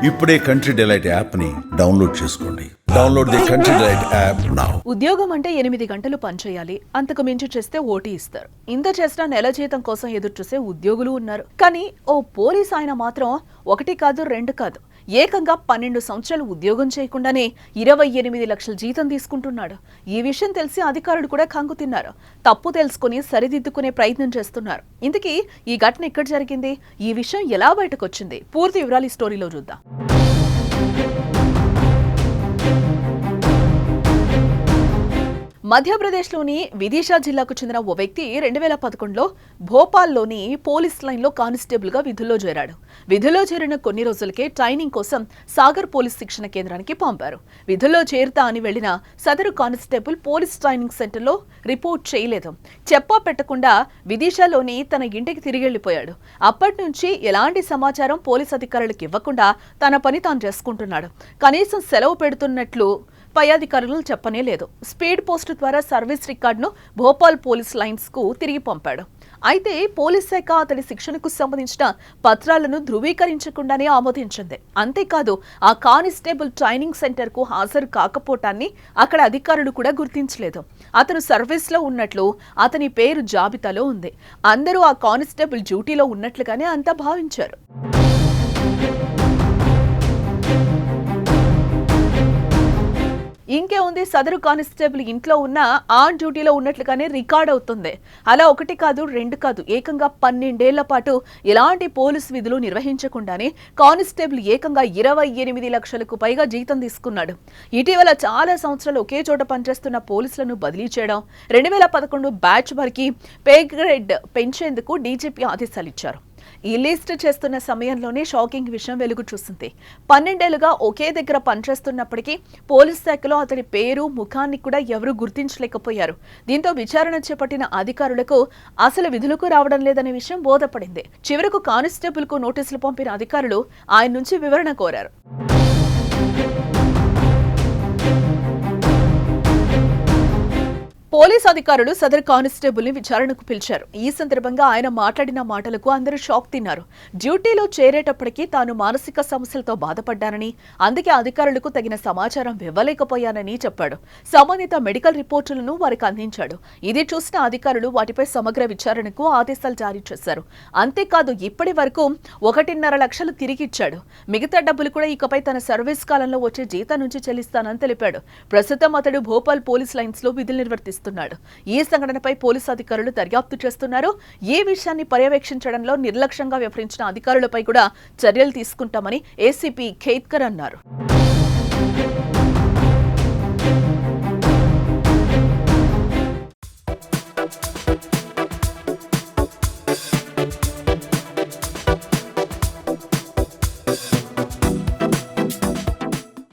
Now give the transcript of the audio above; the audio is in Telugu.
ఇప్పుడే కంట్రీ డిలైట్ యాప్ ని డౌన్లోడ్ చేసుకోండి. Download the country delight app now. ఉద్యోగం అంటే 8 గంటలు పనిచేయాలి, అంతకు మించి చేస్తే ఓటీ ఇస్తారు. ఇంత చేసినా నెల జీతం కోసం ఎదురు చూసే ఉద్యోగులు ఉన్నారు. కానీ ఓ పోలీస్ ఆయన మాత్రం 1 కాదు 2 కాదు, ఏకంగా 12 సంవత్సరాలు ఉద్యోగం చేయకుండానే 28 లక్షల జీతం తీసుకుంటున్నాడు. ఈ విషయం తెలిసి అధికారులు కూడా కంగు తిన్నారు. తప్పు తెలుసుకుని సరిదిద్దుకునే ప్రయత్నం చేస్తున్నారు. ఇంతకీ ఈ ఘటన ఎక్కడ జరిగింది, ఈ విషయం ఎలా బయటకు వచ్చింది, పూర్తి వివరాలు ఈ స్టోరీలో చూద్దాం. మధ్యప్రదేశ్లోని విదిశా జిల్లాకు చెందిన ఓ వ్యక్తి 2011లో భోపాల్లోని పోలీస్ లైన్లో కానిస్టేబుల్గా విధుల్లో చేరాడు. విధుల్లో చేరిన కొన్ని రోజులకే ట్రైనింగ్ కోసం సాగర్ పోలీస్ శిక్షణ కేంద్రానికి పంపారు. విధుల్లో చేరుతా అని వెళ్లిన సదరు కానిస్టేబుల్ పోలీస్ ట్రైనింగ్ సెంటర్లో రిపోర్ట్ చేయలేదు. చెప్పా పెట్టకుండా విదిశాలోని తన ఇంటికి తిరిగి వెళ్లిపోయాడు. అప్పటి నుంచి ఎలాంటి సమాచారం పోలీస్ అధికారులకు ఇవ్వకుండా తన పని తాను చేసుకుంటున్నాడు. కనీసం సెలవు పెడుతున్నట్లు పై అధికారులు చెప్పనే లేదు. స్పీడ్ పోస్ట్ ద్వారా సర్వీస్ రికార్డును భోపాల్ పోలీస్ లైన్స్ కు తిరిగి పంపాడు. అయితే పోలీస్ శాఖ అతడి శిక్షణకు సంబంధించిన పత్రాలను ధృవీకరించకుండానే ఆమోదించింది. అంతేకాదు ఆ కానిస్టేబుల్ ట్రైనింగ్ సెంటర్ కు హాజరు కాకపోవటాన్ని అక్కడ అధికారులు కూడా గుర్తించలేదు. అతను సర్వీస్ లో ఉన్నట్లు అతని పేరు జాబితాలో ఉంది. అందరూ ఆ కానిస్టేబుల్ డ్యూటీలో ఉన్నట్లుగానే అంతా భావించారు. ఇంకే ఉంది, సదరు కానిస్టేబుల్ ఇంట్లో ఉన్న ఆన్ డ్యూటీలో ఉన్నట్లుగానే రికార్డ్ అవుతుంది. అలా 1 కాదు 2 కాదు, ఏకంగా 12 ఏళ్ల పాటు ఎలాంటి పోలీస్ విధులు నిర్వహించకుండానే కానిస్టేబుల్ ఏకంగా 28 లక్షలకు పైగా జీతం తీసుకున్నాడు. ఇటీవల చాలా సంవత్సరాలు ఒకే చోట పనిచేస్తున్న పోలీసులను బదిలీ చేయడం, 2011 బ్యాచ్ వరకు పే గ్రేడ్ పెంచేందుకు డీజీపీ ఆదేశాలు ఇచ్చారు. ఈ లిస్ట్ చేస్తున్న సమయంలోనే షాకింగ్ విషయం వెలుగు చూసింది. 12 ఏళ్లుగా ఒకే దగ్గర పనిచేస్తున్నప్పటికీ పోలీస్ శాఖలో అతడి పేరు ముఖాన్ని కూడా ఎవరూ గుర్తించలేకపోయారు. దీంతో విచారణ చేపట్టిన అధికారులకు అసలు విధులకు రావడం లేదనే విషయం బోధపడింది. చివరకు కానిస్టేబుల్ కు నోటీసులు పంపిన అధికారులు ఆయన నుంచి వివరణ కోరారు. పోలీస్ అధికారులు సదర్ కానిస్టేబుల్ ని విచారణకు పిలిచారు. ఈ సందర్భంగా ఆయన మాట్లాడిన మాటలకు అందరూ షాక్ తిన్నారు. డ్యూటీలో చేరేటప్పటికీ తాను మానసిక సమస్యలతో బాధపడ్డానని, అందుకే అధికారులకు తగిన సమాచారం ఇవ్వలేకపోయానని చెప్పాడు. సంబంధిత మెడికల్ రిపోర్టులను వారికి అందించాడు. ఇది చూసిన అధికారులు వాటిపై సమగ్ర విచారణకు ఆదేశాలు జారీ చేశారు. అంతేకాదు ఇప్పటి వరకు 1.5 లక్షలు తిరిగిచ్చాడు. మిగతా డబ్బులు కూడా ఇకపై తన సర్వీస్ కాలంలో వచ్చే జీతం నుంచి చెల్లిస్తానని తెలిపాడు. ప్రస్తుతం అతడు భోపాల్ పోలీస్ లైన్స్ లో విధులు నిర్వర్తిస్తున్నాడు. ఈ సంఘటనపై పోలీసు అధికారులు దర్యాప్తు చేస్తున్నారు. ఈ విషయాన్ని పర్యవేక్షించడంలో నిర్లక్ష్యంగా వ్యవహరించిన అధికారులపై కూడా చర్యలు తీసుకుంటామని ఏసీపీ ఖేత్కర్ అన్నారు.